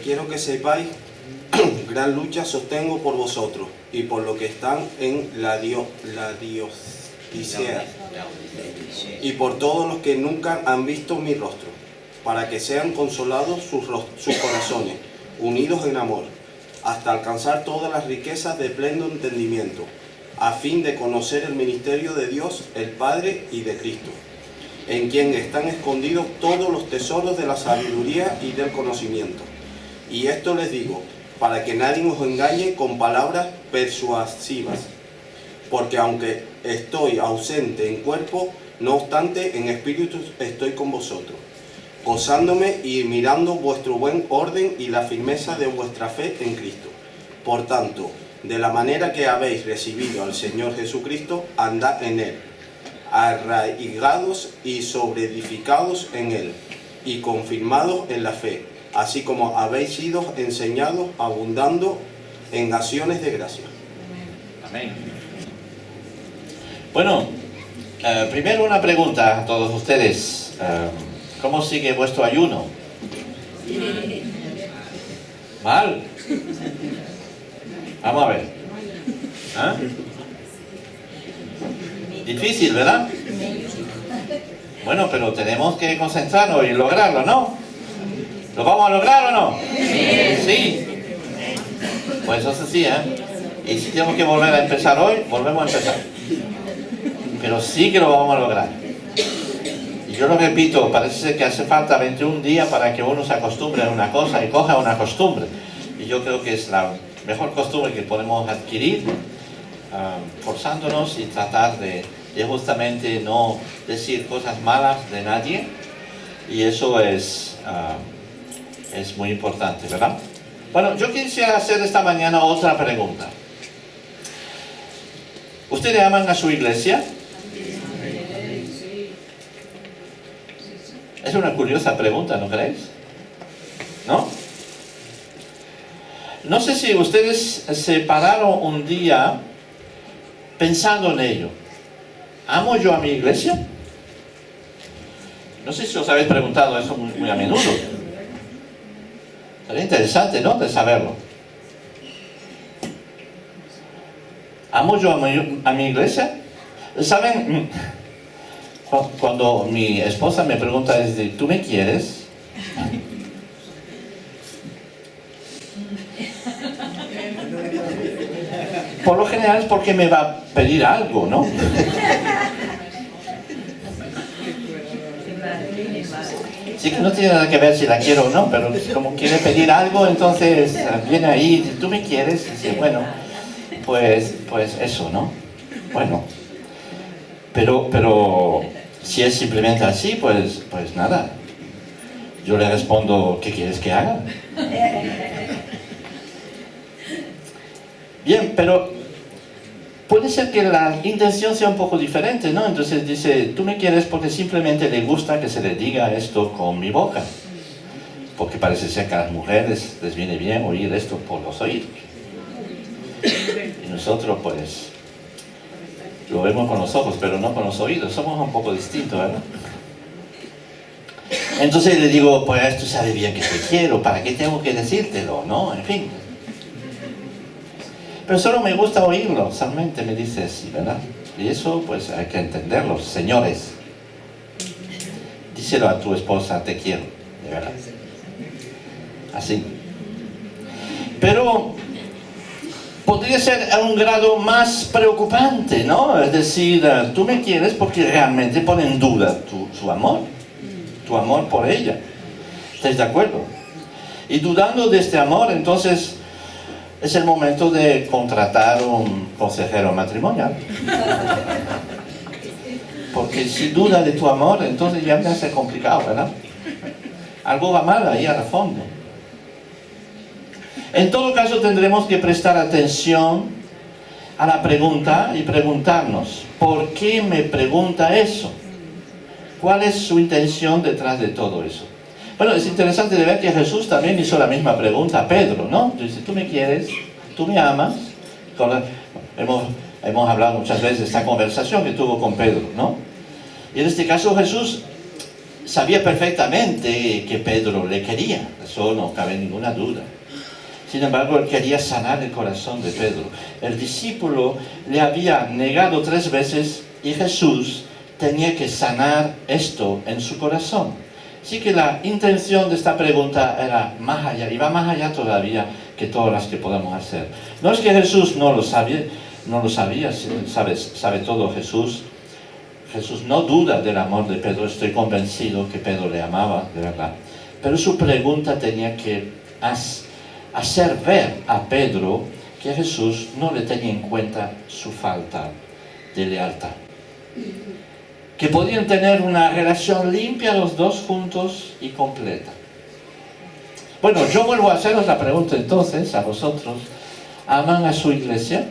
quiero que sepáis, gran lucha sostengo por vosotros y por los que están en la Diocesía y por todos los que nunca han visto mi rostro, para que sean consolados sus corazones, unidos en amor, hasta alcanzar todas las riquezas de pleno entendimiento, a fin de conocer el ministerio de Dios, el Padre y de Cristo, en quien están escondidos todos los tesoros de la sabiduría y del conocimiento. Y esto les digo, para que nadie os engañe con palabras persuasivas, porque aunque estoy ausente en cuerpo, no obstante en espíritu estoy con vosotros, gozándome y mirando vuestro buen orden y la firmeza de vuestra fe en Cristo. Por tanto, de la manera que habéis recibido al Señor Jesucristo, andad en Él, arraigados y sobreedificados en Él, y confirmados en la fe, así como habéis sido enseñados, abundando en acciones de gracia. Amén. Bueno, primero una pregunta a todos ustedes. ¿Cómo sigue vuestro ayuno? ¿Mal? Vamos a ver. ¿Ah? Difícil, ¿verdad? Bueno, pero tenemos que concentrarnos y lograrlo, ¿no? ¿Lo vamos a lograr o no? Sí. Pues eso sí, ¿eh? Y si tenemos que volver a empezar hoy, volvemos a empezar. Pero sí que lo vamos a lograr. Y yo lo repito, parece que hace falta 21 días para que uno se acostumbre a una cosa y coja una costumbre. Y yo creo que es la mejor costumbre que podemos adquirir, forzándonos y tratar de justamente no decir cosas malas de nadie. Y eso es muy importante, ¿verdad? Bueno, yo quisiera hacer esta mañana otra pregunta. ¿Ustedes aman a su iglesia? Es una curiosa pregunta, ¿no creéis? ¿No? No sé si ustedes se pararon un día pensando en ello. ¿Amo yo a mi iglesia? No sé si os habéis preguntado eso muy a menudo. Sería interesante, ¿no?, de saberlo. ¿Amo yo a mi iglesia? ¿Saben? Cuando mi esposa me pregunta, ¿tú me quieres? Por lo general es porque me va a pedir algo, ¿no? Sí, que no tiene nada que ver si la quiero o no, pero como quiere pedir algo, entonces viene ahí y dice, ¿tú me quieres? Y dice, bueno, pues eso, ¿no? Bueno, pero si es simplemente así, pues nada. Yo le respondo, ¿qué quieres que haga? Bien, pero puede ser que la intención sea un poco diferente, ¿no? Entonces dice, tú me quieres porque simplemente le gusta que se le diga esto con mi boca. Porque parece ser que a las mujeres les viene bien oír esto por los oídos. Y nosotros, pues, lo vemos con los ojos, pero no con los oídos. Somos un poco distintos, ¿verdad? Entonces le digo, pues tú sabes bien que te quiero, ¿para qué tengo que decírtelo, no? En fin. Pero solo me gusta oírlo, solamente me dice así, ¿verdad? Y eso, pues, hay que entenderlo. Señores, díselo a tu esposa, te quiero, de verdad. Así. Pero podría ser a un grado más preocupante, ¿no? Es decir, tú me quieres porque realmente pone en duda tu amor, tu amor por ella. ¿Estáis de acuerdo? Y dudando de este amor, entonces es el momento de contratar un consejero matrimonial. Porque si duda de tu amor, entonces ya me hace complicado, ¿verdad? Algo va mal ahí al fondo. En todo caso, tendremos que prestar atención a la pregunta y preguntarnos, ¿por qué me pregunta eso? ¿Cuál es su intención detrás de todo eso? Bueno, es interesante de ver que Jesús también hizo la misma pregunta a Pedro, ¿no? Dice, ¿tú me quieres? ¿Tú me amas? Hemos hablado muchas veces de esta conversación que tuvo con Pedro, ¿no? Y en este caso Jesús sabía perfectamente que Pedro le quería, eso no cabe ninguna duda. Sin embargo, él quería sanar el corazón de Pedro. El discípulo le había negado 3 veces y Jesús tenía que sanar esto en su corazón. Así que la intención de esta pregunta era más allá, y va más allá todavía que todas las que podamos hacer. No es que Jesús no lo sabía, sabe todo Jesús. Jesús no duda del amor de Pedro, estoy convencido que Pedro le amaba, de verdad. Pero su pregunta tenía que hacer ver a Pedro que Jesús no le tenía en cuenta su falta de lealtad. Que podían tener una relación limpia los dos juntos y completa. Bueno, yo vuelvo a haceros la pregunta entonces a vosotros. ¿Aman a su iglesia?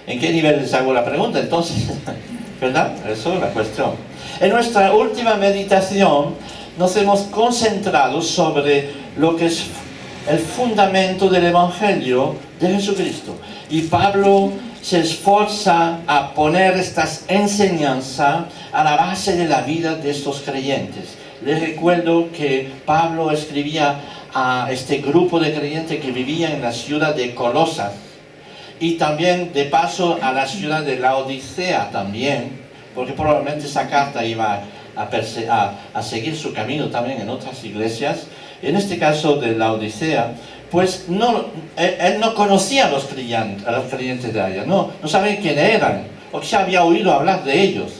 ¿En qué nivel les hago la pregunta entonces? ¿Verdad? Eso es la cuestión. En nuestra última meditación nos hemos concentrado sobre lo que es el fundamento del Evangelio de Jesucristo. Y Pablo se esfuerza a poner estas enseñanzas a la base de la vida de estos creyentes. Les recuerdo que Pablo escribía a este grupo de creyentes que vivía en la ciudad de Colosas y también de paso a la ciudad de Laodicea también, porque probablemente esa carta iba a seguir su camino también en otras iglesias. En este caso de Laodicea, pues él no conocía a los creyentes de allá, no sabía quiénes eran, o que se había oído hablar de ellos,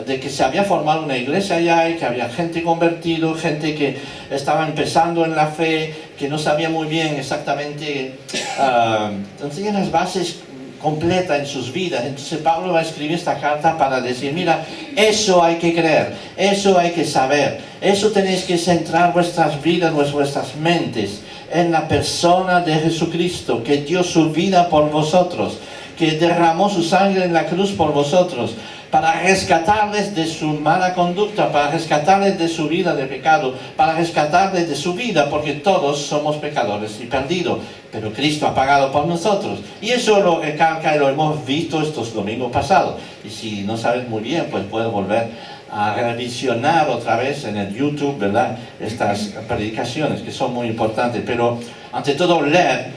de que se había formado una iglesia allá y que había gente convertido, gente que estaba empezando en la fe, que no sabía muy bien exactamente, no tenía las bases completas en sus vidas. Entonces Pablo va a escribir esta carta para decir, mira, eso hay que creer, eso hay que saber, eso tenéis que centrar vuestras vidas, vuestras mentes en la persona de Jesucristo, que dio su vida por vosotros, que derramó su sangre en la cruz por vosotros, para rescatarles de su mala conducta, para rescatarles de su vida de pecado, para rescatarles de su vida, porque todos somos pecadores y perdidos, pero Cristo ha pagado por nosotros. Y eso lo recalca y lo hemos visto estos domingos pasados. Y si no sabes muy bien, pues puedes volver a revisionar otra vez en el YouTube, ¿verdad?, estas predicaciones que son muy importantes. Pero ante todo leer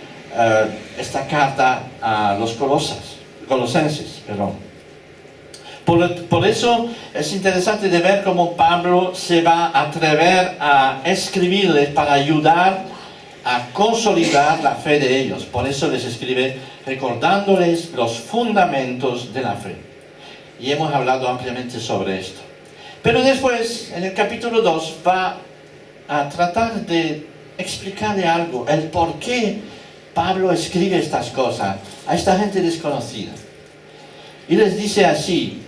esta carta a los colosenses, perdón. Por eso es interesante de ver cómo Pablo se va a atrever a escribirles para ayudar a consolidar la fe de ellos. Por eso les escribe recordándoles los fundamentos de la fe. Y hemos hablado ampliamente sobre esto. Pero después, en el capítulo 2, va a tratar de explicarle algo, el por qué Pablo escribe estas cosas a esta gente desconocida. Y les dice así: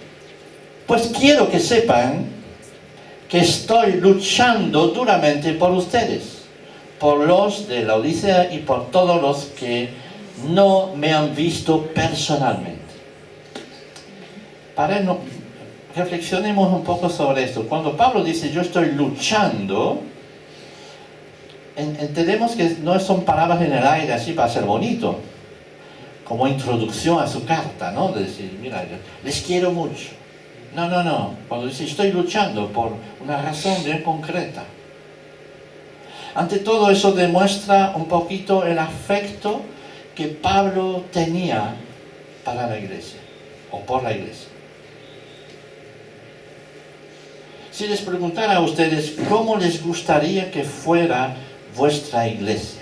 pues quiero que sepan que estoy luchando duramente por ustedes, por los de Laodicea y por todos los que no me han visto personalmente. Reflexionemos un poco sobre esto. Cuando Pablo dice yo estoy luchando, entendemos que no son palabras en el aire así para ser bonito, como introducción a su carta, ¿no? De decir, mira, les quiero mucho. No. Cuando dice estoy luchando por una razón bien concreta. Ante todo eso demuestra un poquito el afecto que Pablo tenía para la iglesia, o por la iglesia. Si les preguntara a ustedes cómo les gustaría que fuera vuestra iglesia,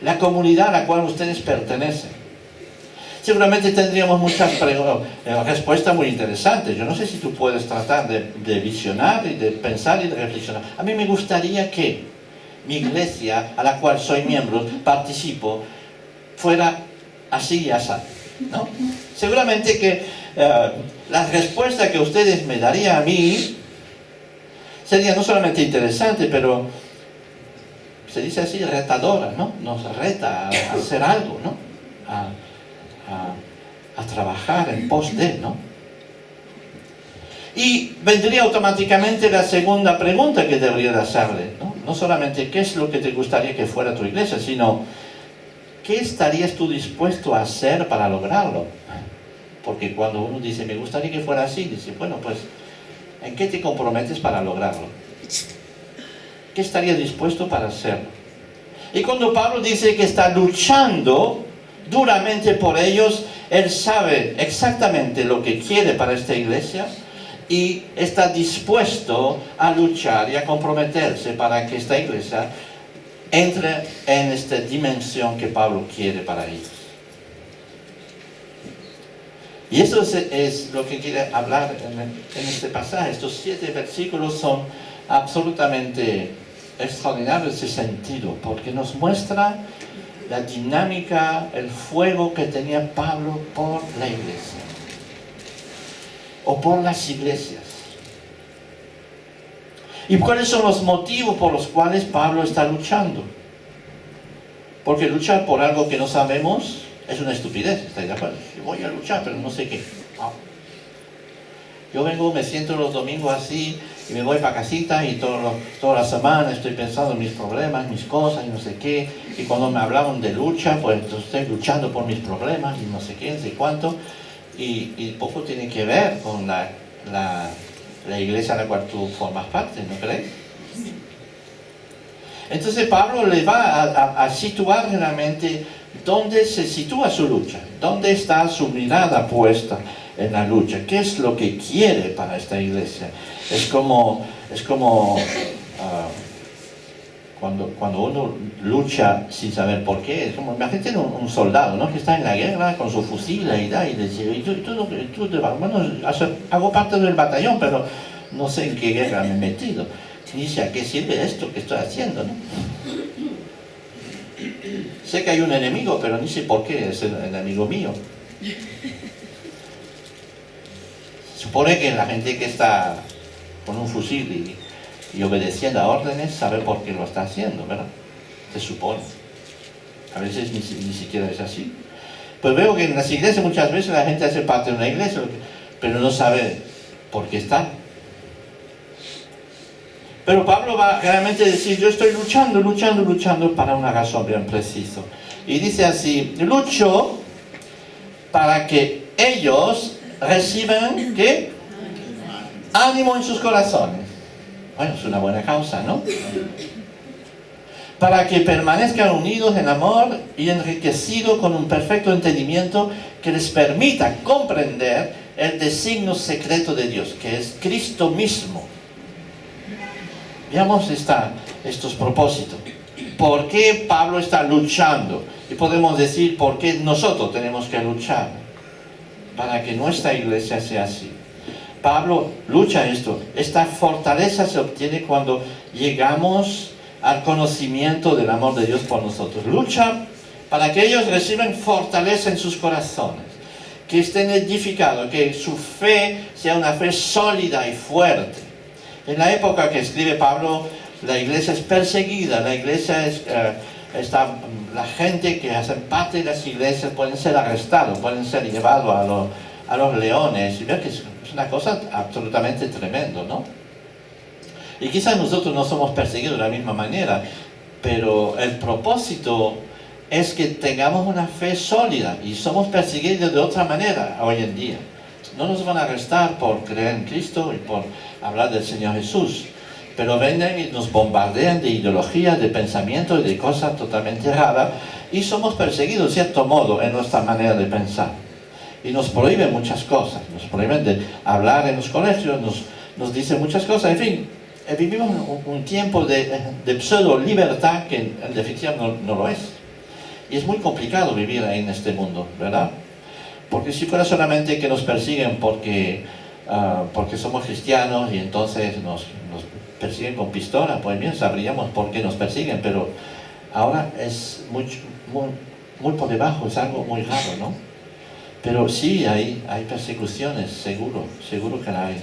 la comunidad a la cual ustedes pertenecen, seguramente tendríamos muchas respuestas muy interesantes. Yo no sé si tú puedes tratar de visionar y de pensar y de reflexionar. A mí me gustaría que mi iglesia, a la cual soy miembro, participo, fuera así y así, ¿no? Seguramente que la respuesta que ustedes me darían a mí sería no solamente interesante, pero se dice así, retadora, ¿no? Nos reta a hacer algo, ¿no? A trabajar en pos de, ¿no? Y vendría automáticamente la segunda pregunta que debería de hacerle, ¿no? No solamente qué es lo que te gustaría que fuera tu iglesia, sino qué estarías tú dispuesto a hacer para lograrlo. Porque cuando uno dice, me gustaría que fuera así, dice, bueno, pues, ¿en qué te comprometes para lograrlo? ¿Qué estarías dispuesto para hacerlo? Y cuando Pablo dice que está luchando duramente por ellos, él sabe exactamente lo que quiere para esta iglesia y está dispuesto a luchar y a comprometerse para que esta iglesia entre en esta dimensión que Pablo quiere para ellos. Y eso es lo que quiere hablar en este pasaje. Estos 7 versículos son absolutamente extraordinarios en ese sentido, porque nos muestra la dinámica, el fuego que tenía Pablo por la iglesia, o por las iglesias. ¿Y cuáles son los motivos por los cuales Pablo está luchando? Porque luchar por algo que no sabemos es una estupidez, ¿estáis de acuerdo? Yo voy a luchar, pero no sé qué. Yo vengo, me siento los domingos así, y me voy para casita, y toda la semana estoy pensando en mis problemas, mis cosas, y no sé qué. Y cuando me hablaban de lucha, pues estoy luchando por mis problemas, y no sé qué, no sé cuánto. Y poco tiene que ver con la iglesia a la cual tú formas parte, ¿no crees? Entonces Pablo le va a situar realmente dónde se sitúa su lucha, dónde está su mirada puesta en la lucha, qué es lo que quiere para esta iglesia. Es como cuando uno lucha sin saber por qué. Es como, imagínate un soldado, ¿no?, que está en la guerra con su fusil y dice, bueno, hago parte del batallón, pero no sé en qué guerra me he metido. Y dice, ¿a qué sirve esto que estoy haciendo, no? Sé que hay un enemigo, pero ni sé por qué es el enemigo mío. Supone que la gente que está con un fusil y obedeciendo a órdenes sabe por qué lo está haciendo, ¿verdad? Se supone. A veces ni siquiera es así. Pues veo que en las iglesias muchas veces la gente hace parte de una iglesia, pero no sabe por qué está. Pero Pablo va realmente a decir, yo estoy luchando para una razón bien precisa. Y dice así, lucho para que ellos reciban, ¿qué? Ánimo en sus corazones. Bueno, es una buena causa, ¿no? Para que permanezcan unidos en amor y enriquecidos con un perfecto entendimiento que les permita comprender el designio secreto de Dios, que es Cristo mismo. Veamos estos propósitos. ¿Por qué Pablo está luchando? Y podemos decir por qué nosotros tenemos que luchar para que nuestra iglesia sea así. Pablo lucha esto. Esta fortaleza se obtiene cuando llegamos al conocimiento del amor de Dios por nosotros. Lucha para que ellos reciban fortaleza en sus corazones, que estén edificados, que su fe sea una fe sólida y fuerte. En la época que escribe Pablo, la iglesia es perseguida, la iglesia la gente que hace parte de las iglesias pueden ser arrestados, pueden ser llevados a los leones, y ver que es una cosa absolutamente tremenda, ¿no? Y quizás nosotros no somos perseguidos de la misma manera, pero el propósito es que tengamos una fe sólida, y somos perseguidos de otra manera hoy en día. No nos van a arrestar por creer en Cristo y por hablar del Señor Jesús, pero vienen y nos bombardean de ideologías, de pensamientos y de cosas totalmente erradas, y somos perseguidos de cierto modo en nuestra manera de pensar. Y nos prohíben muchas cosas, nos prohíben de hablar en los colegios, nos dicen muchas cosas, en fin, vivimos un tiempo de pseudo libertad que en definitiva no lo es. Y es muy complicado vivir ahí en este mundo, ¿verdad? Porque si fuera solamente que nos persiguen porque somos cristianos y entonces nos persiguen con pistola, pues bien, sabríamos por qué nos persiguen, pero ahora es muy por debajo, es algo muy raro, ¿no? Pero sí, hay persecuciones, seguro que la hay.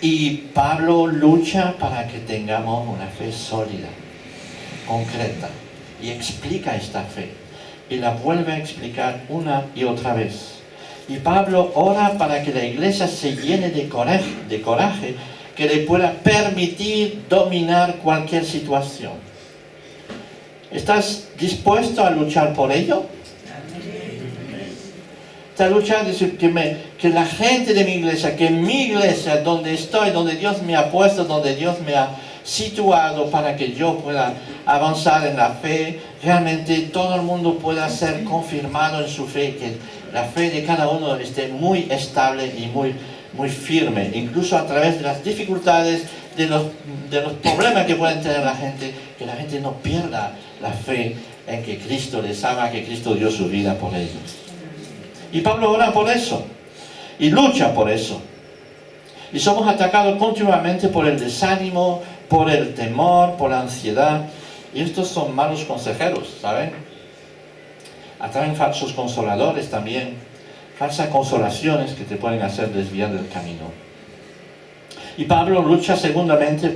Y Pablo lucha para que tengamos una fe sólida, concreta, y explica esta fe, y la vuelve a explicar una y otra vez. Y Pablo ora para que la iglesia se llene de coraje que le pueda permitir dominar cualquier situación. ¿Estás dispuesto a luchar por ello? Esta lucha dice que la gente de mi iglesia, que mi iglesia, donde estoy, donde Dios me ha puesto, donde Dios me ha situado para que yo pueda avanzar en la fe, realmente todo el mundo pueda ser confirmado en su fe, que la fe de cada uno esté muy estable y muy firme, incluso a través de las dificultades, de los problemas que pueden tener la gente, que la gente no pierda la fe en que Cristo les ama, que Cristo dio su vida por ellos. Y Pablo ora por eso, y lucha por eso. Y somos atacados continuamente por el desánimo, por el temor, por la ansiedad. Y estos son malos consejeros, ¿saben? Atraen falsos consoladores también, falsas consolaciones que te pueden hacer desviar del camino. Y Pablo lucha segundamente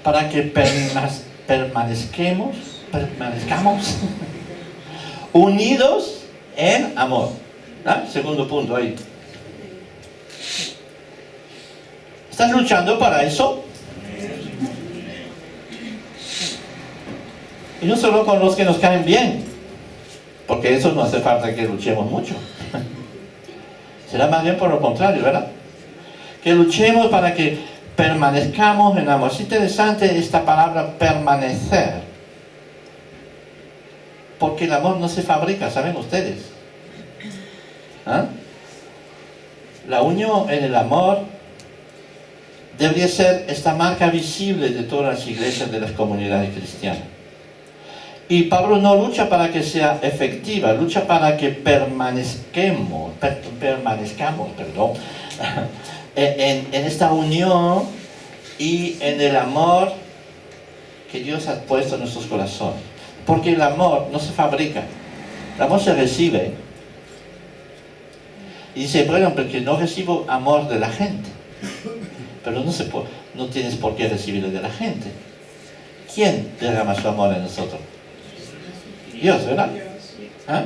para que permanezcamos unidos en amor. ¿Ah? Segundo punto ahí. ¿Estás luchando para eso? Y no solo con los que nos caen bien, porque eso no hace falta que luchemos mucho. Será más bien por lo contrario, ¿verdad? Que luchemos para que permanezcamos en amor. Es interesante esta palabra permanecer, porque el amor no se fabrica, ¿saben ustedes? ¿Ah? La unión en el amor debería ser esta marca visible de todas las iglesias, de las comunidades cristianas. Y Pablo no lucha para que sea efectiva, lucha para que permanezcamos en esta unión y en el amor que Dios ha puesto en nuestros corazones. Porque el amor no se fabrica, el amor se recibe. Y dice, bueno, porque no recibo amor de la gente. Pero no tienes por qué recibirlo de la gente. ¿Quién derrama su amor en nosotros? Dios, ¿verdad? ¿Ah?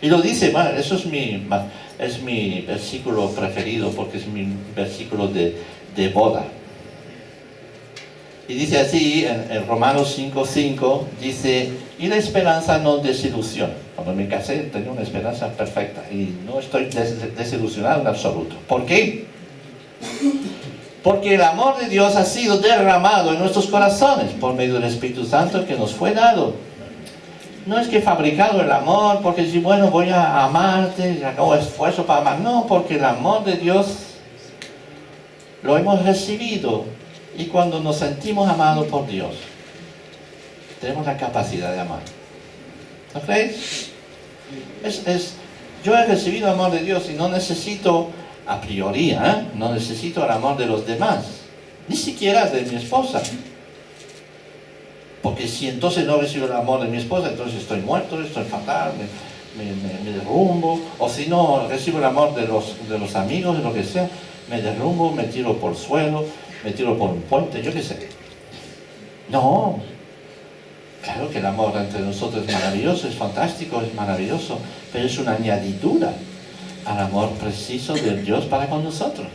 Y lo dice, bueno, eso es mi versículo preferido, porque es mi versículo de boda. Y dice así, en Romanos 5:5, dice, y la esperanza no desilusiona. Cuando me casé tenía una esperanza perfecta y no estoy desilusionado en absoluto. ¿Por qué? Porque el amor de Dios ha sido derramado en nuestros corazones por medio del Espíritu Santo que nos fue dado. No es que he fabricado el amor porque si bueno voy a amarte, hago esfuerzo para amar. No, porque el amor de Dios lo hemos recibido. Y cuando nos sentimos amados por Dios, tenemos la capacidad de amar. ¿No creéis? Yo he recibido amor de Dios y no necesito, a priori, no necesito el amor de los demás. Ni siquiera de mi esposa. Porque si entonces no recibo el amor de mi esposa, entonces estoy muerto, estoy fatal, me derrumbo. O si no recibo el amor de los amigos, de lo que sea, me derrumbo, me tiro por el suelo, me tiro por un puente, yo qué sé. No. Claro que el amor entre nosotros es maravilloso, es fantástico, es maravilloso, pero es una añadidura al amor preciso de Dios para con nosotros.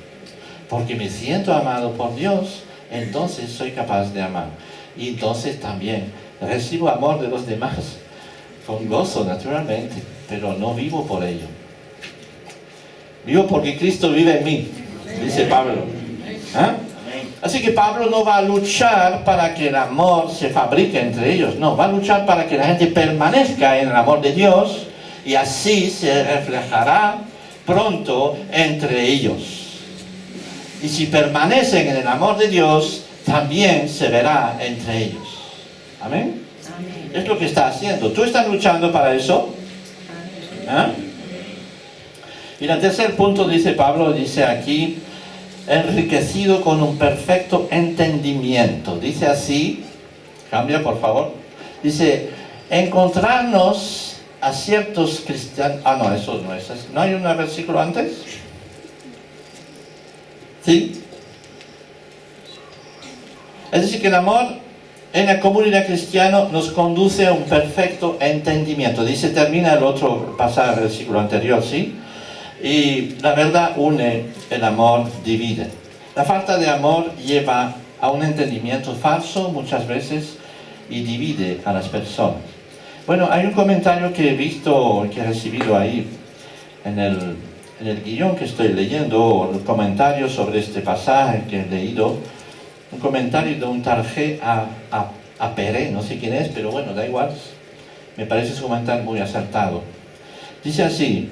Porque me siento amado por Dios, entonces soy capaz de amar. Y entonces también recibo amor de los demás, con gozo naturalmente, pero no vivo por ello. Vivo porque Cristo vive en mí, dice Pablo. ¿Ah? Así que Pablo no va a luchar para que el amor se fabrique entre ellos, no, va a luchar para que la gente permanezca en el amor de Dios y así se reflejará pronto entre ellos. Y si permanecen en el amor de Dios, también se verá entre ellos. ¿Amén? Amén. Es lo que está haciendo. ¿Tú estás luchando para eso? ¿Ah? Y el tercer punto, dice Pablo, dice aquí, enriquecido con un perfecto entendimiento. Dice así, cambia por favor, dice, encontrarnos a ciertos cristianos, no, eso no es, ¿no hay un versículo antes? ¿Sí? Es decir, que el amor en la comunidad cristiana nos conduce a un perfecto entendimiento. Dice, termina el otro pasaje del versículo anterior, ¿sí? Y la verdad une, el amor divide. La falta de amor lleva a un entendimiento falso muchas veces y divide a las personas. Bueno, hay un comentario que he visto, que he recibido ahí, en el guión que estoy leyendo, o el comentario sobre este pasaje que he leído, un comentario de un tal G. A Peré, no sé quién es, pero bueno, da igual, me parece su comentario muy acertado. Dice así: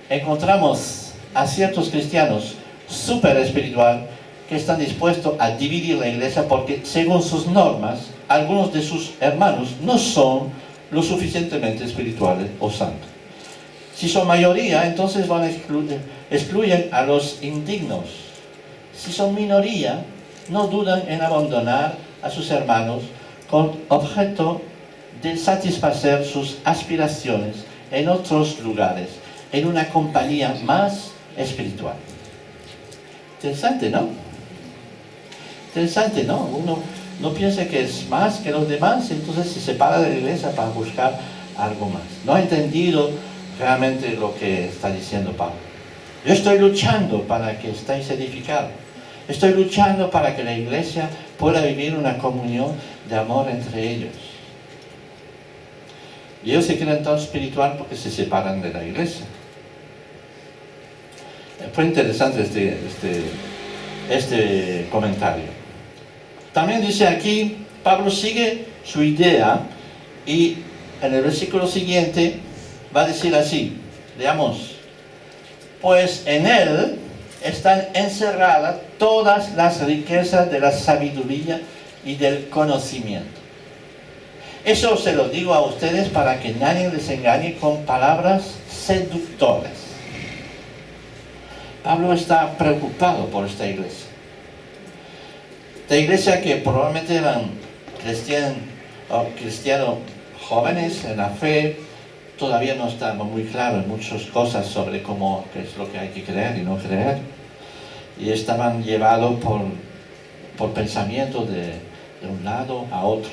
encontramos a ciertos cristianos súper espiritual que están dispuestos a dividir la iglesia porque, según sus normas, algunos de sus hermanos no son lo suficientemente espirituales o santos. Si son mayoría, entonces excluyen a los indignos. Si son minoría, no dudan en abandonar a sus hermanos con objeto de satisfacer sus aspiraciones en otros lugares, en una compañía más espiritual. Interesante, ¿no? Interesante, ¿no? Uno no piensa que es más que los demás, entonces se separa de la iglesia para buscar algo más. No ha entendido realmente lo que está diciendo Pablo. Yo estoy luchando para que estéis edificados. Estoy luchando para que la iglesia pueda vivir una comunión de amor entre ellos. Y ellos se creen tan espiritual porque se separan de la iglesia. Fue interesante este comentario. También dice aquí, Pablo sigue su idea y en el versículo siguiente va a decir así, leamos: pues en él están encerradas todas las riquezas de la sabiduría y del conocimiento. Eso se lo digo a ustedes para que nadie les engañe con palabras seductoras. Pablo está preocupado por esta iglesia. Esta iglesia que probablemente eran cristianos jóvenes en la fe, todavía no está muy claro en muchas cosas sobre qué es lo que hay que creer y no creer. Y estaban llevados por pensamientos de un lado a otro.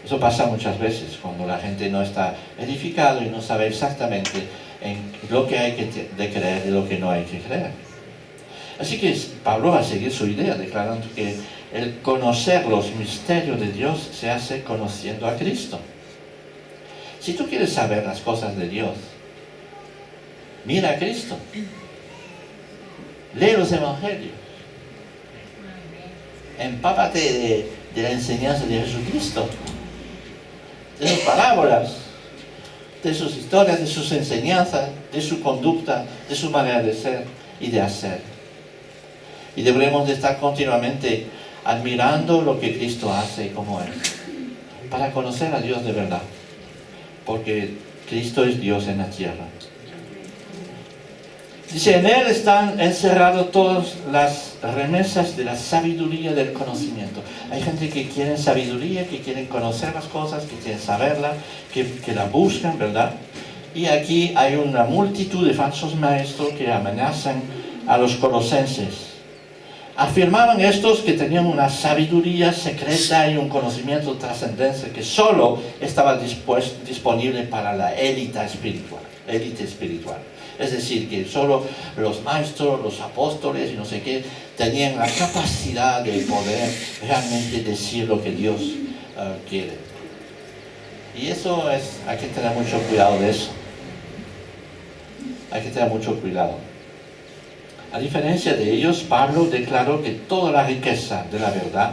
Eso pasa muchas veces cuando la gente no está edificado y no sabe exactamente en lo que hay de creer y lo que no hay que creer. Así que Pablo va a seguir su idea, declarando que el conocer los misterios de Dios se hace conociendo a Cristo. Si tú quieres saber las cosas de Dios, mira a Cristo. Lee los evangelios. Empápate de la enseñanza de Jesucristo, de sus parábolas, de sus historias, de sus enseñanzas, de su conducta, de su manera de ser y de hacer. Y debemos de estar continuamente admirando lo que Cristo hace y cómo es, para conocer a Dios de verdad, porque Cristo es Dios en la tierra. Dice, en Él están encerradas todas las remesas de la sabiduría del conocimiento. Hay gente que quiere sabiduría, que quieren conocer las cosas, que quieren saberla, que la buscan, ¿verdad? Y aquí hay una multitud de falsos maestros que amenazan a los colosenses. Afirmaban estos que tenían una sabiduría secreta y un conocimiento trascendente que solo estaba disponible para la élite espiritual. Es decir, que solo los maestros, los apóstoles y no sé qué, tenían la capacidad de poder realmente decir lo que Dios quiere. Y eso hay que tener mucho cuidado de eso. Hay que tener mucho cuidado. A diferencia de ellos, Pablo declaró que toda la riqueza de la verdad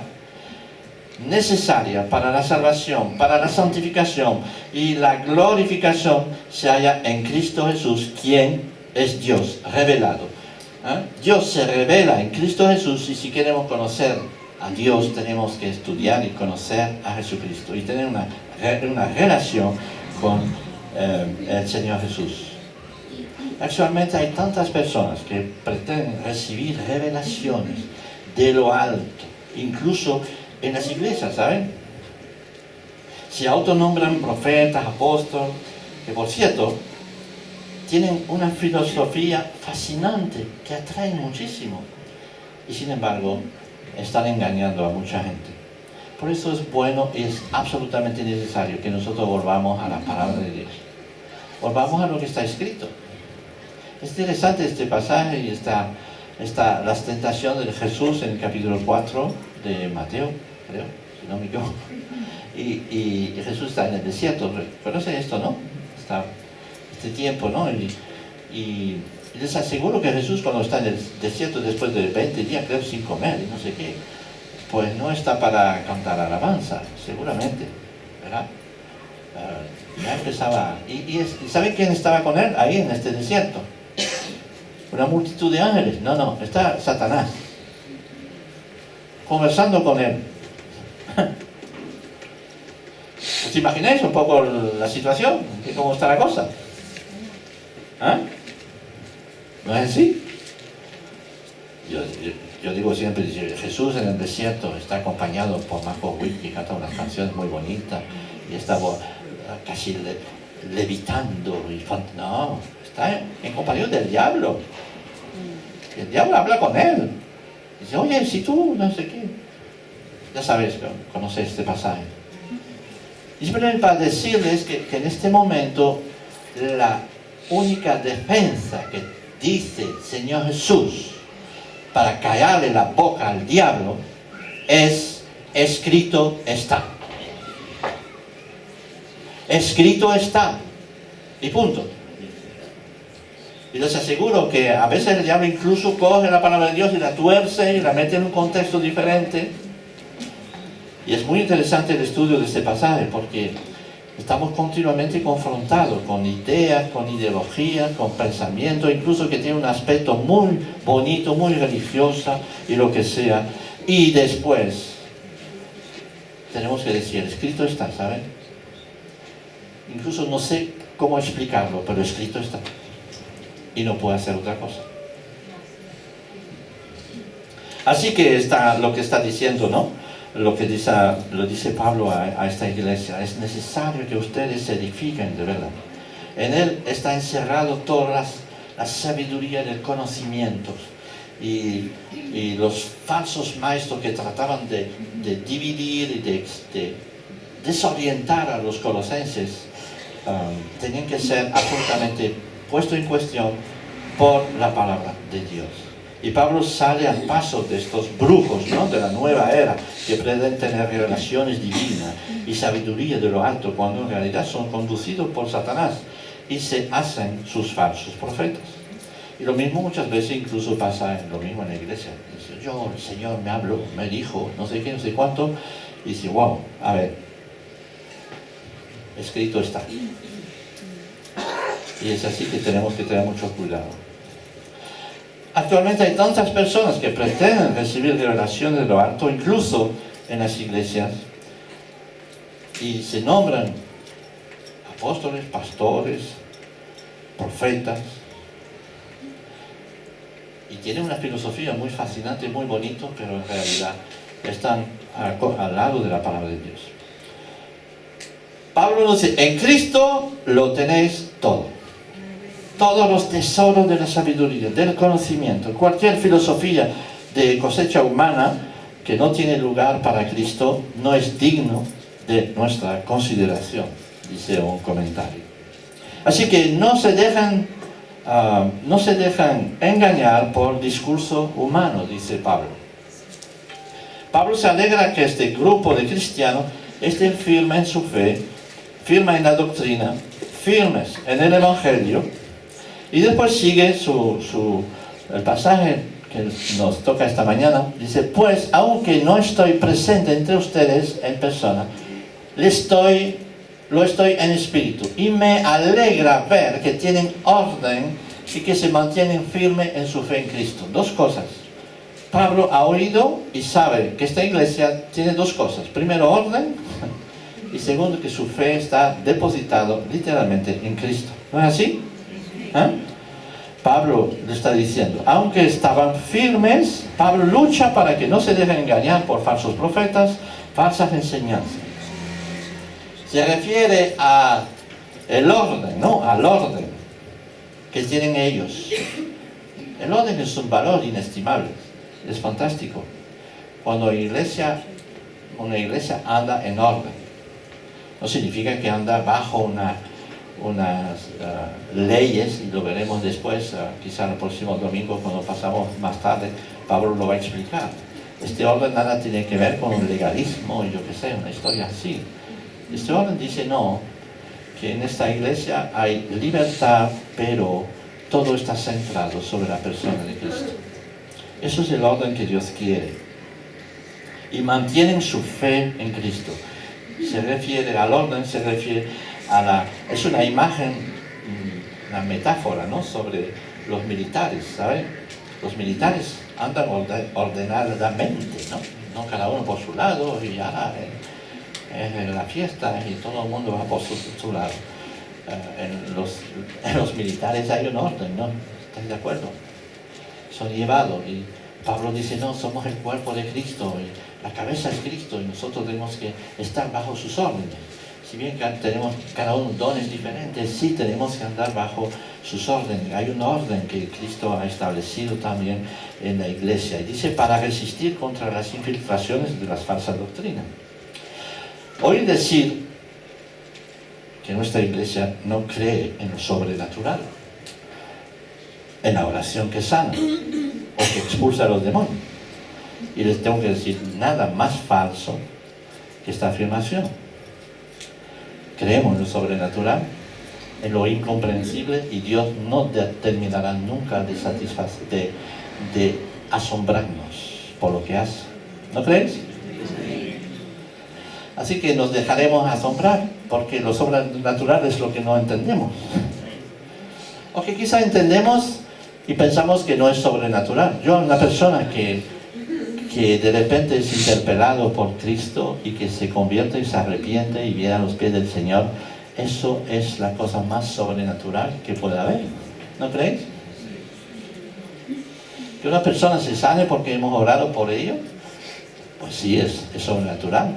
necesaria para la salvación, para la santificación y la glorificación se halla en Cristo Jesús, quien es Dios revelado. Dios se revela en Cristo Jesús, y si queremos conocer a Dios tenemos que estudiar y conocer a Jesucristo y tener una relación con el Señor Jesús. Actualmente hay tantas personas que pretenden recibir revelaciones de lo alto, incluso en las iglesias, ¿saben? Se autonombran profetas, apóstoles, que por cierto, tienen una filosofía fascinante que atrae muchísimo. Y sin embargo, están engañando a mucha gente. Por eso es bueno y es absolutamente necesario que nosotros volvamos a la palabra de Dios. Volvamos a lo que está escrito. Es interesante este pasaje y las tentaciones de Jesús en el capítulo 4 de Mateo, creo, si no me equivoco. Y Jesús está en el desierto. ¿Conoce esto, no? Está este tiempo, ¿no? Y les aseguro que Jesús, cuando está en el desierto después de 20 días, creo, sin comer y no sé qué, pues no está para cantar alabanza, seguramente, ¿verdad? Ya empezaba. ¿Y sabe quién estaba con él ahí en este desierto? Una multitud de ángeles. No, está Satanás conversando con él. ¿Os imagináis un poco la situación? ¿Cómo está la cosa? ¿No es así? Yo digo siempre, Jesús en el desierto está acompañado por Marco Witt, que canta unas canciones muy bonitas, y está casi levitando. No, está en compañía del diablo. Y el diablo habla con él. Dice, oye, si tú, no sé qué. Ya sabes, conoces este pasaje. Y simplemente para decirles que en este momento la única defensa que dice el Señor Jesús para callarle la boca al diablo es: escrito está. Escrito está. Y punto. Y les aseguro que a veces el diablo incluso coge la palabra de Dios y la tuerce y la mete en un contexto diferente. Y es muy interesante el estudio de este pasaje, porque estamos continuamente confrontados con ideas, con ideologías, con pensamientos, incluso que tiene un aspecto muy bonito, muy religioso y lo que sea. Y después tenemos que decir, escrito está, ¿saben? Incluso no sé cómo explicarlo, pero escrito está. Y no puedo hacer otra cosa. Así que está lo que está diciendo, ¿no? Lo dice Pablo a esta iglesia: es necesario que ustedes se edifiquen de verdad. En él está encerrado toda la sabiduría del conocimiento. Y los falsos maestros que trataban de dividir y de desorientar a los colosenses tenían que ser absolutamente puestos en cuestión por la palabra de Dios. Y Pablo sale al paso de estos brujos, ¿no?, de la nueva era, que pretenden tener revelaciones divinas y sabiduría de lo alto, cuando en realidad son conducidos por Satanás y se hacen sus falsos profetas. Y lo mismo muchas veces incluso pasa lo mismo en la iglesia. Dice, el Señor me habló, me dijo, no sé qué, no sé cuánto, y dice, wow, a ver, escrito está. Y es así que tenemos que tener mucho cuidado. Actualmente hay tantas personas que pretenden recibir revelaciones de lo alto, incluso en las iglesias, y se nombran apóstoles, pastores, profetas, y tienen una filosofía muy fascinante, muy bonito, pero en realidad están al lado de la palabra de Dios. Pablo nos dice, en Cristo lo tenéis todo. Todos los tesoros de la sabiduría, del conocimiento, cualquier filosofía de cosecha humana que no tiene lugar para Cristo no es digno de nuestra consideración, dice un comentario. Así que no se dejan engañar por discurso humano, dice Pablo. Pablo se alegra que este grupo de cristianos estén firmes en su fe, firmes en la doctrina, firmes en el Evangelio. Y después sigue el pasaje que nos toca esta mañana. Dice, pues aunque no estoy presente entre ustedes en persona, lo estoy en espíritu. Y me alegra ver que tienen orden y que se mantienen firmes en su fe en Cristo. Dos cosas. Pablo ha oído y sabe que esta iglesia tiene dos cosas. Primero, orden. Y segundo, que su fe está depositado literalmente en Cristo. ¿No es así? Pablo le está diciendo, aunque estaban firmes, Pablo lucha para que no se dejen engañar por falsos profetas, falsas enseñanzas. Se refiere a el orden, ¿no? Al orden que tienen ellos. El orden es un valor inestimable, es fantástico. Cuando una iglesia anda en orden, no significa que anda bajo unas leyes, y lo veremos después, quizá el próximo domingo cuando pasamos más tarde, Pablo lo va a explicar. Este orden nada tiene que ver con un legalismo, yo qué sé, una historia así. Este orden dice no, que en esta iglesia hay libertad, pero todo está centrado sobre la persona de Cristo. Eso es el orden que Dios quiere. Y mantienen su fe en Cristo. Se refiere al orden, se refiere a la... Es una imagen, una metáfora, ¿no?, sobre los militares, ¿sabes? Los militares andan ordenadamente, ¿no? No cada uno por su lado y ya es la fiesta y todo el mundo va por su lado. En los militares hay un orden, ¿no? ¿Estás de acuerdo? Son llevados y Pablo dice, no, somos el cuerpo de Cristo y la cabeza es Cristo y nosotros tenemos que estar bajo sus órdenes. Si bien tenemos cada uno dones diferentes, sí tenemos que andar bajo sus órdenes. Hay un orden que Cristo ha establecido también en la iglesia. Y dice, para resistir contra las infiltraciones de las falsas doctrinas. Oír decir que nuestra iglesia no cree en lo sobrenatural, en la oración que sana o que expulsa a los demonios. Y les tengo que decir, nada más falso que esta afirmación. Creemos en lo sobrenatural, en lo incomprensible, y Dios no terminará nunca de asombrarnos por lo que hace. ¿No crees? Así que nos dejaremos asombrar, porque lo sobrenatural es lo que no entendemos. O que quizá entendemos y pensamos que no es sobrenatural. Yo, una persona que de repente es interpelado por Cristo y que se convierte y se arrepiente y viene a los pies del Señor, eso es la cosa más sobrenatural que puede haber. ¿No creéis? Que una persona se sane porque hemos orado por ello, pues sí, es sobrenatural,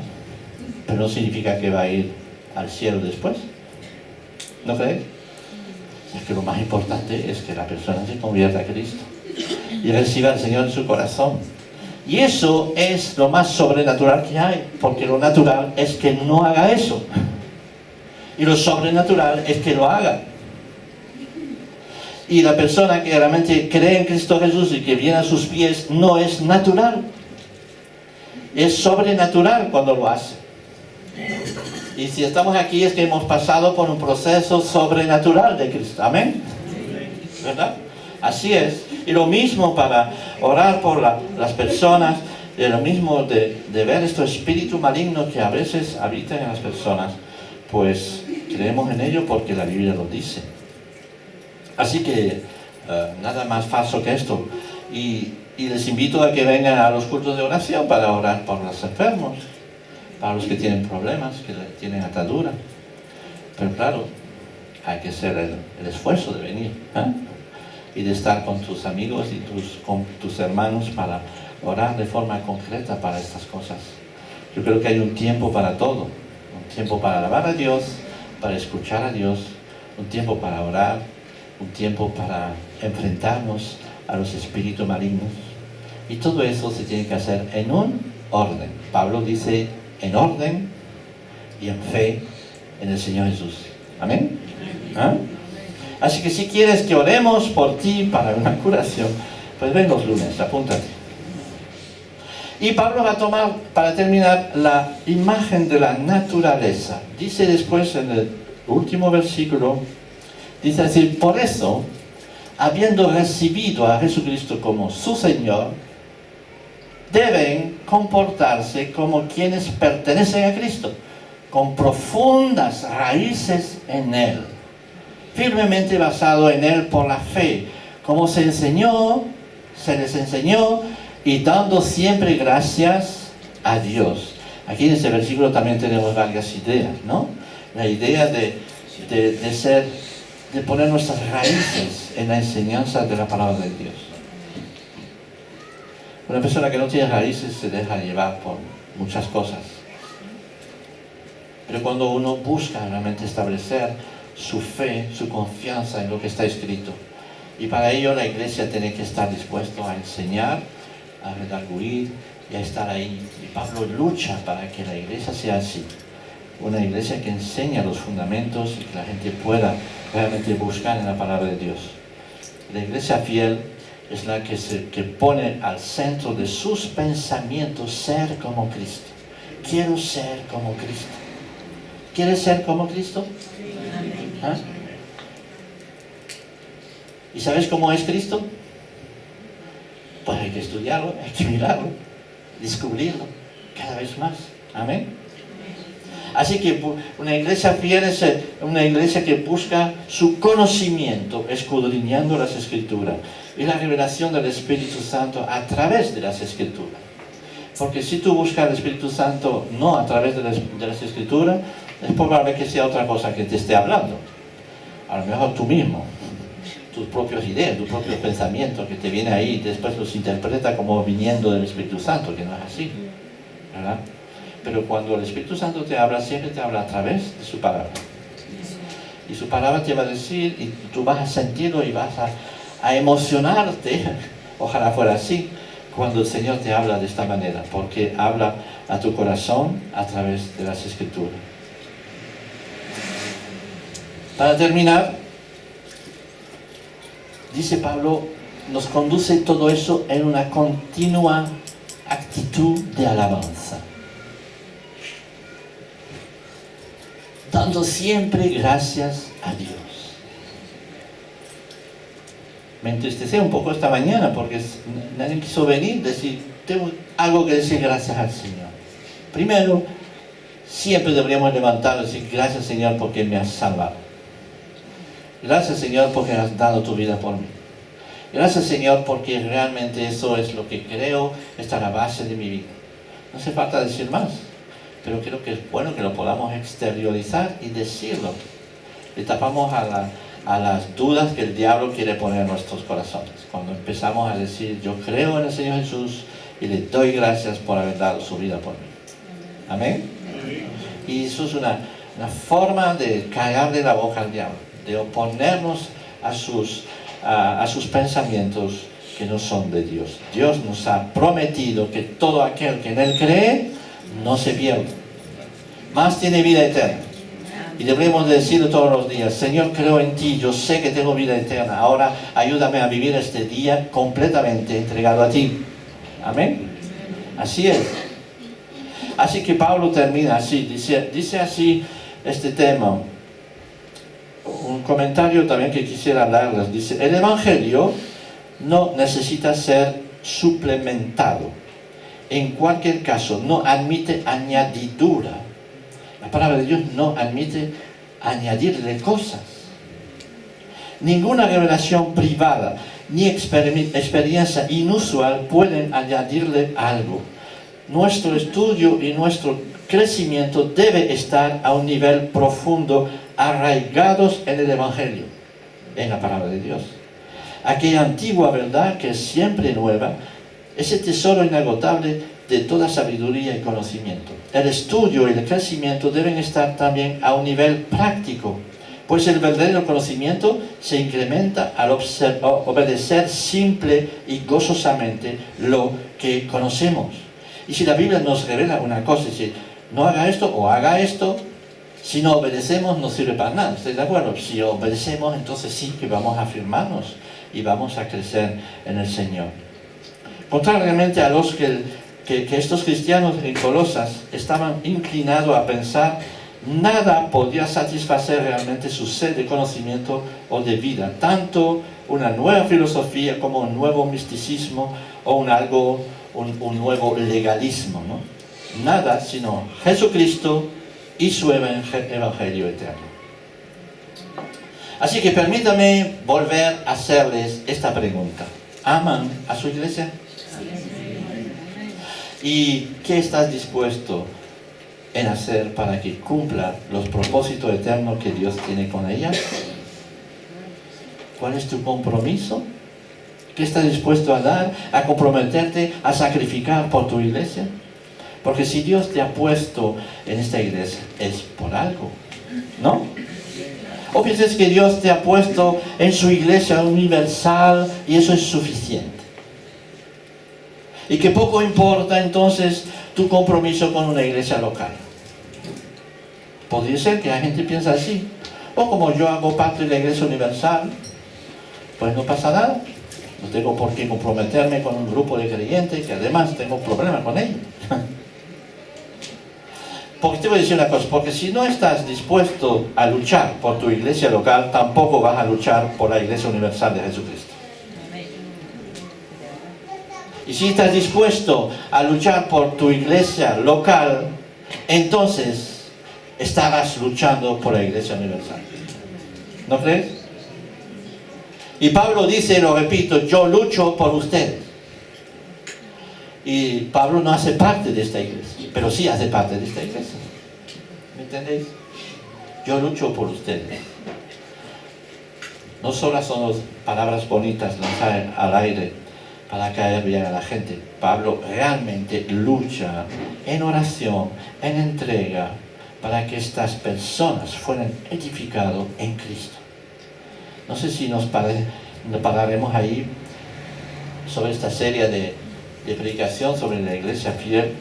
pero no significa que va a ir al cielo después. ¿No creéis? Es que lo más importante es que la persona se convierta a Cristo y reciba al Señor en su corazón. Y eso es lo más sobrenatural que hay, porque lo natural es que no haga eso. Y lo sobrenatural es que lo haga. Y la persona que realmente cree en Cristo Jesús y que viene a sus pies no es natural. Es sobrenatural cuando lo hace. Y si estamos aquí es que hemos pasado por un proceso sobrenatural de Cristo. Amén. ¿Verdad? Así es. Y lo mismo para orar por las personas, lo mismo de ver este espíritu maligno que a veces habita en las personas, pues creemos en ello porque la Biblia lo dice. Así que nada más falso que esto. Y les invito a que vengan a los cultos de oración para orar por los enfermos, para los que tienen problemas, que tienen ataduras. Pero claro, hay que hacer el esfuerzo de venir, ¿eh? Y de estar con tus amigos y con tus hermanos para orar de forma concreta para estas cosas. Yo creo que hay un tiempo para todo, un tiempo para alabar a Dios, para escuchar a Dios, un tiempo para orar, un tiempo para enfrentarnos a los espíritus malignos. Y todo eso se tiene que hacer en un orden. Pablo dice, en orden y en fe en el Señor Jesús. Amén. ¿Ah? Así que si quieres que oremos por ti para una curación, pues ven los lunes, apúntate. Y Pablo va a tomar, para terminar, la imagen de la naturaleza. Dice después en el último versículo, dice así, por eso, habiendo recibido a Jesucristo como su Señor, deben comportarse como quienes pertenecen a Cristo, con profundas raíces en Él, firmemente basado en Él por la fe, como se les enseñó, y dando siempre gracias a Dios. Aquí en este versículo también tenemos varias ideas, ¿no? La idea de poner nuestras raíces en la enseñanza de la palabra de Dios. Una persona que no tiene raíces se deja llevar por muchas cosas. Pero cuando uno busca realmente establecer su fe, su confianza en lo que está escrito, y para ello la iglesia tiene que estar dispuesto a enseñar, a redarguir y a estar ahí. Y Pablo lucha para que la iglesia sea así, una iglesia que enseña los fundamentos y que la gente pueda realmente buscar en la palabra de Dios. La iglesia fiel es la que pone al centro de sus pensamientos ser como Cristo. Quiero ser como Cristo. ¿Quieres ser como Cristo? ¿Ah? ¿Y sabes cómo es Cristo? Pues hay que estudiarlo, hay que mirarlo, descubrirlo cada vez más. Amén. Así que una iglesia fiel es una iglesia que busca su conocimiento, escudriñando las Escrituras y la revelación del Espíritu Santo a través de las Escrituras. Porque si tú buscas al Espíritu Santo no a través de las Escrituras, es probable que sea otra cosa que te esté hablando. A lo mejor tú mismo, tus propias ideas, tus propios pensamientos que te vienen ahí y después los interpreta como viniendo del Espíritu Santo, que no es así, ¿verdad? Pero cuando el Espíritu Santo te habla, siempre te habla a través de su palabra. Y su palabra te va a decir, y tú vas a sentirlo y vas a emocionarte, ojalá fuera así, cuando el Señor te habla de esta manera, porque habla a tu corazón a través de las Escrituras. Para terminar, dice Pablo, nos conduce todo eso en una continua actitud de alabanza. Dando siempre gracias a Dios. Me entristecé un poco esta mañana porque nadie quiso venir, decir, tengo algo que decir gracias al Señor. Primero, siempre deberíamos levantar y decir, gracias Señor porque me has salvado. Gracias Señor porque has dado tu vida por mí. Gracias Señor porque realmente eso es lo que creo, está la base de mi vida. No hace falta decir más, pero creo que es bueno que lo podamos exteriorizar y decirlo. Le tapamos a las dudas que el diablo quiere poner en nuestros corazones. Cuando empezamos a decir, yo creo en el Señor Jesús y le doy gracias por haber dado su vida por mí. Amén. Y eso es una forma de callarle la boca al diablo, de oponernos a sus pensamientos que no son de Dios. Dios nos ha prometido que todo aquel que en Él cree no se pierde, más tiene vida eterna. Y debemos decirlo todos los días, Señor, creo en ti, yo sé que tengo vida eterna, ahora ayúdame a vivir este día completamente entregado a ti. Amén. Así es. Así que Pablo termina así, dice así este tema. Un comentario también que quisiera darles, dice, el Evangelio no necesita ser suplementado. En cualquier caso, no admite añadidura. La palabra de Dios no admite añadirle cosas. Ninguna revelación privada ni experiencia inusual pueden añadirle algo. Nuestro estudio y nuestro crecimiento debe estar a un nivel profundo, arraigados en el Evangelio, en la palabra de Dios. Aquella antigua verdad que es siempre nueva, ese tesoro inagotable de toda sabiduría y conocimiento. El estudio y el crecimiento deben estar también a un nivel práctico, pues el verdadero conocimiento se incrementa al obedecer simple y gozosamente lo que conocemos. Y si la Biblia nos revela una cosa, dice, no haga esto o haga esto, si no obedecemos no sirve para nada, ¿estáis de acuerdo? Si obedecemos, entonces sí que vamos a afirmarnos y vamos a crecer en el Señor. Contrariamente a los que estos cristianos en Colosas estaban inclinados a pensar, nada podía satisfacer realmente su sed de conocimiento o de vida, tanto una nueva filosofía como un nuevo misticismo o un nuevo legalismo, ¿no? Nada sino Jesucristo y su evangelio eterno. Así que permítame volver a hacerles esta pregunta. ¿Aman a su iglesia? ¿Y qué estás dispuesto en hacer para que cumpla los propósitos eternos que Dios tiene con ella? ¿Cuál es tu compromiso? ¿Qué estás dispuesto a dar, a comprometerte, a sacrificar por tu iglesia? Porque si Dios te ha puesto en esta iglesia, es por algo, ¿no? ¿O piensas que Dios te ha puesto en su iglesia universal y eso es suficiente? Y que poco importa entonces tu compromiso con una iglesia local. Podría ser que la gente piensa así. O como yo hago parte de la iglesia universal, pues no pasa nada. No tengo por qué comprometerme con un grupo de creyentes que además tengo problemas con ellos. Porque te voy a decir una cosa, porque si no estás dispuesto a luchar por tu iglesia local, tampoco vas a luchar por la iglesia universal de Jesucristo. Y si estás dispuesto a luchar por tu iglesia local, entonces estarás luchando por la iglesia universal. ¿No crees? Y Pablo dice, lo repito, yo lucho por ustedes. Y Pablo no hace parte de esta iglesia, pero sí hace parte de esta iglesia. ¿Me entendéis? Yo lucho por ustedes. No solo son las palabras bonitas lanzadas al aire para caer bien a la gente. Pablo realmente lucha en oración, en entrega, para que estas personas fueran edificadas en Cristo. No sé si nos pararemos ahí sobre esta serie de predicación sobre la iglesia fiel,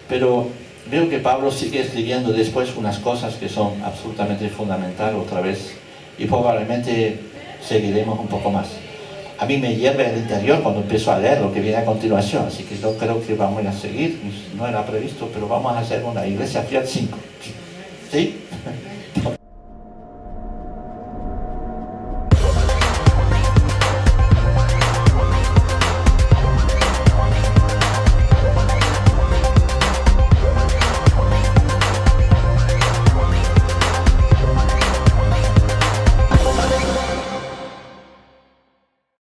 pero veo que Pablo sigue escribiendo después unas cosas que son absolutamente fundamentales otra vez, y probablemente seguiremos un poco más. A mí me hierve el interior cuando empiezo a leer lo que viene a continuación, así que yo creo que vamos a seguir. No era previsto, pero vamos a hacer una iglesia fiel 5. ¿Sí?